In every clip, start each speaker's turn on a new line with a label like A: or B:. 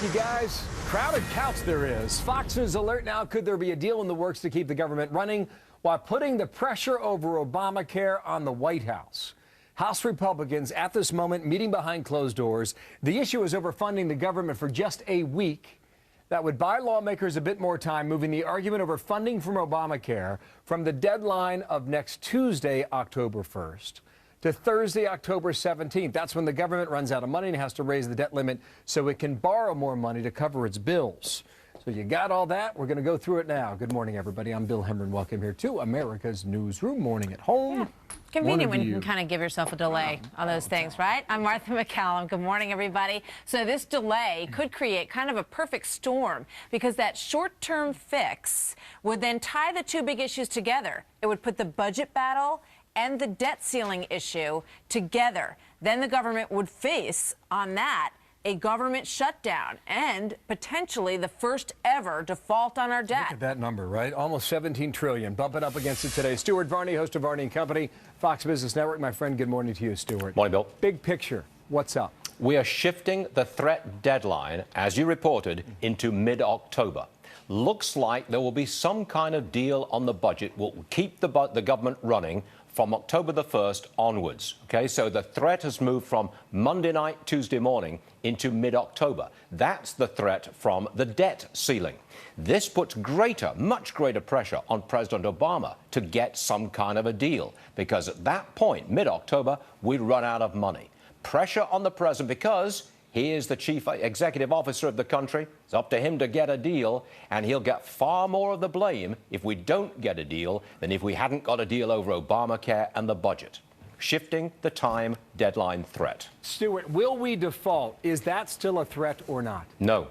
A: you guys. Crowded couch there is. Fox News alert now. Could there be a deal in the works to keep the government running while putting the pressure over Obamacare on the White House? House Republicans at this moment meeting behind closed doors. The issue is over funding the government for just a week. That would buy lawmakers a bit more time, moving the argument over funding from Obamacare from the deadline of next Tuesday, October 1st, to Thursday, October 17th. That's when the government runs out of money and has to raise the debt limit so it can borrow more money to cover its bills. So you got all that? We're going to go through it now. Good morning, everybody. I'm Bill Hemmer. Welcome here to America's Newsroom. Morning at home.
B: Yeah. Convenient when you can kind of give yourself a delay on those things, right? I'm Martha McCallum. Good morning, everybody. So this delay could create kind of a perfect storm because that short-term fix would then tie the two big issues together. It would put the budget battle and the debt ceiling issue together. Then the government would face on that a government shutdown and potentially the first ever default on our debt.
A: Look at that number, right? Almost $17 trillion. Bump it up against it today. Stuart Varney, host of Varney & Company, Fox Business Network. My friend, good morning to you, Stuart.
C: Morning, Bill.
A: Big picture. What's up?
C: We are shifting the threat deadline, as you reported, into mid-October. Looks like there will be some kind of deal on the budget. We'll keep the government running from October the 1st onwards. Okay, so the threat has moved from Monday night, Tuesday morning into mid-October. That's the threat from the debt ceiling. This puts much greater pressure on President Obama to get some kind of a deal, because at that point, mid-October, we run out of money. Pressure on the president because he is the chief executive officer of the country. It's up to him to get a deal, and he'll get far more of the blame if we don't get a deal than if we hadn't got a deal over Obamacare and the budget. Shifting the time deadline threat.
A: Stuart, will we default? Is that still a threat or not?
C: No.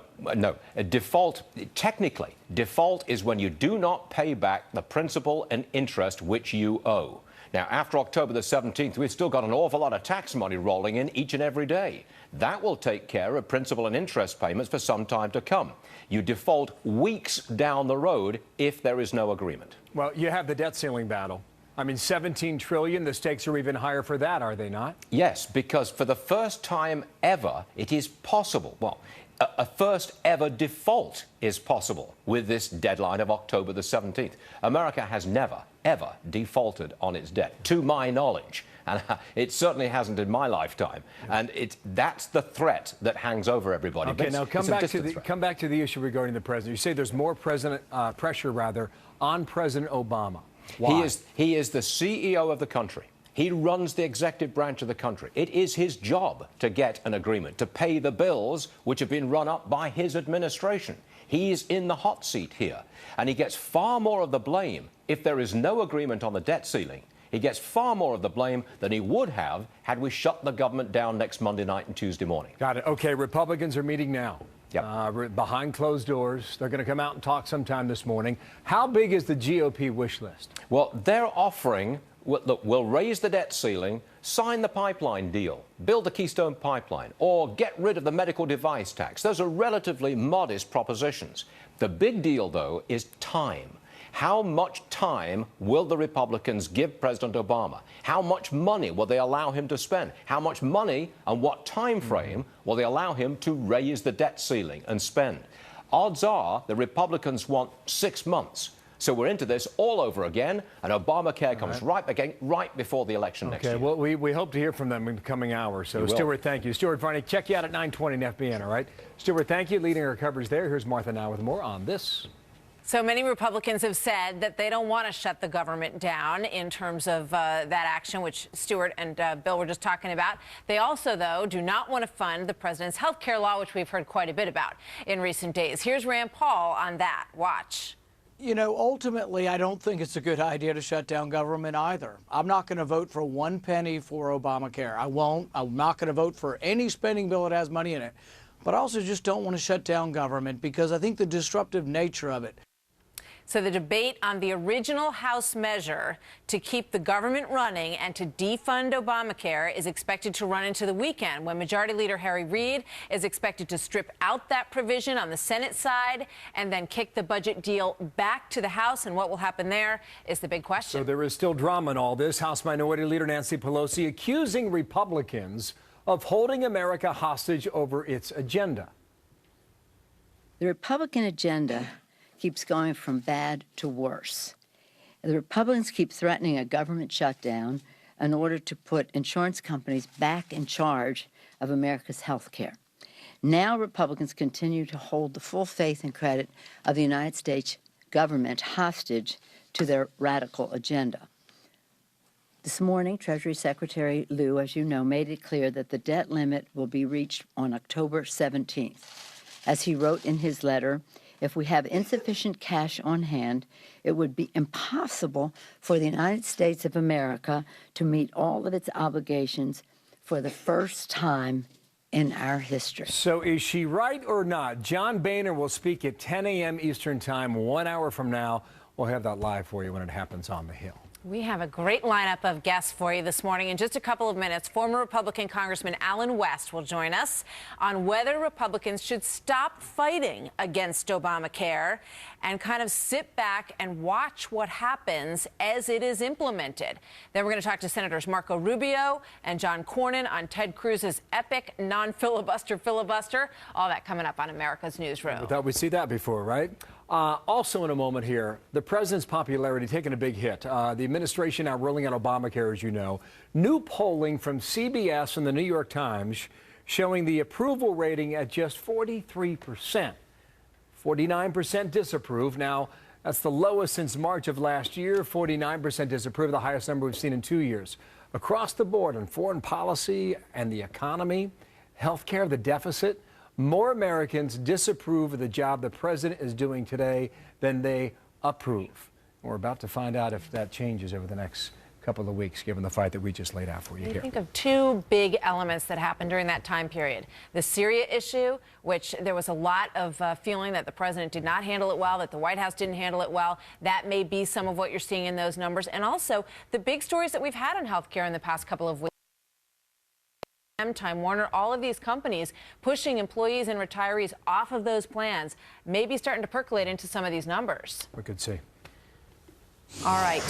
C: A default, technically, default is when you do not pay back the principal and interest which you owe. Now, after October the 17th, we've still got an awful lot of tax money rolling in each and every day. That will take care of principal and interest payments for some time to come. You default weeks down the road if there is no agreement.
A: Well, you have the debt ceiling battle. I mean, $17 trillion, the stakes are even higher for that, are they not?
C: Yes, because for the first time ever, it is possible. Well, a first ever default is possible with this deadline of October the 17th. America has never, ever defaulted on its debt, to my knowledge. And it certainly hasn't in my lifetime. And that's the threat that hangs over everybody.
A: Okay, now come back to the issue regarding the president. You say there's more pressure on President Obama. Why?
C: He is the CEO of the country. He runs the executive branch of the country. It is his job to get an agreement, to pay the bills which have been run up by his administration. He's in the hot seat here, and he gets far more of the blame if there is no agreement on the debt ceiling. He gets far more of the blame than he would have had we shut the government down next Monday night and Tuesday morning.
A: Got it. Okay, Republicans are meeting now.
C: Yep.
A: Behind closed doors. They're going to come out and talk sometime this morning. How big is the GOP wish list?
C: Well, they're offering, look, we'll raise the debt ceiling, sign the pipeline deal, build the Keystone Pipeline, or get rid of the medical device tax. Those are relatively modest propositions. The big deal, though, is time. How much time will the Republicans give President Obama? How much money will they allow him to spend? How much money and what time frame will they allow him to raise the debt ceiling and spend? Odds are the Republicans want 6 months. So we're into this all over again, and Obamacare comes right before the election next year.
A: Okay, well, we hope to hear from them in the coming hours. So, Stuart, thank you. Stuart Varney, check you out at 9:20 in FBN, all right? Stuart, thank you. Leading our coverage there. Here's Martha now with more on this.
B: So many Republicans have said that they don't want to shut the government down in terms of that action, which Stuart and Bill were just talking about. They also, though, do not want to fund the president's health care law, which we've heard quite a bit about in recent days. Here's Rand Paul on that. Watch.
D: You know, ultimately, I don't think it's a good idea to shut down government either. I'm not going to vote for 1 penny for Obamacare. I won't. I'm not going to vote for any spending bill that has money in it. But I also just don't want to shut down government because I think the disruptive nature of it.
B: So the debate on the original House measure to keep the government running and to defund Obamacare is expected to run into the weekend when Majority Leader Harry Reid is expected to strip out that provision on the Senate side and then kick the budget deal back to the House. And what will happen there is the big question.
A: So there is still drama in all this. House Minority Leader Nancy Pelosi accusing Republicans of holding America hostage over its agenda.
E: The Republican agenda keeps going from bad to worse. The Republicans keep threatening a government shutdown in order to put insurance companies back in charge of America's health care. Now Republicans continue to hold the full faith and credit of the United States government hostage to their radical agenda. This morning, Treasury Secretary Lew, as you know, made it clear that the debt limit will be reached on October 17th. As he wrote in his letter, if we have insufficient cash on hand, it would be impossible for the United States of America to meet all of its obligations for the first time in our history.
A: So is she right or not? John Boehner will speak at 10 a.m. Eastern Time, 1 hour from now. We'll have that live for you when it happens on the Hill.
B: We have a great lineup of guests for you this morning. In just a couple of minutes, former Republican Congressman Allen West will join us on whether Republicans should stop fighting against Obamacare and kind of sit back and watch what happens as it is implemented. Then we're going to talk to Senators Marco Rubio and John Cornyn on Ted Cruz's epic non-filibuster filibuster. All that coming up on America's Newsroom.
A: We thought we'd see that before, right? Also in a moment here, the president's popularity taking a big hit. The administration now rolling out Obamacare, as you know. New polling from CBS and the New York Times showing the approval rating at just 43%. 49% disapprove. Now, that's the lowest since March of last year. 49% disapprove, the highest number we've seen in 2 years. Across the board on foreign policy and the economy, health care, the deficit, more Americans disapprove of the job the president is doing today than they approve. We're about to find out if that changes over the next couple of weeks, given the fight that we just laid out for you here.
B: Think of two big elements that happened during that time period. The Syria issue, which there was a lot of feeling that the president did not handle it well, that the White House didn't handle it well. That may be some of what you're seeing in those numbers. And also the big stories that we've had in healthcare in the past couple of weeks. Time Warner, all of these companies pushing employees and retirees off of those plans, may be starting to percolate into some of these numbers.
A: We could see.
B: All right.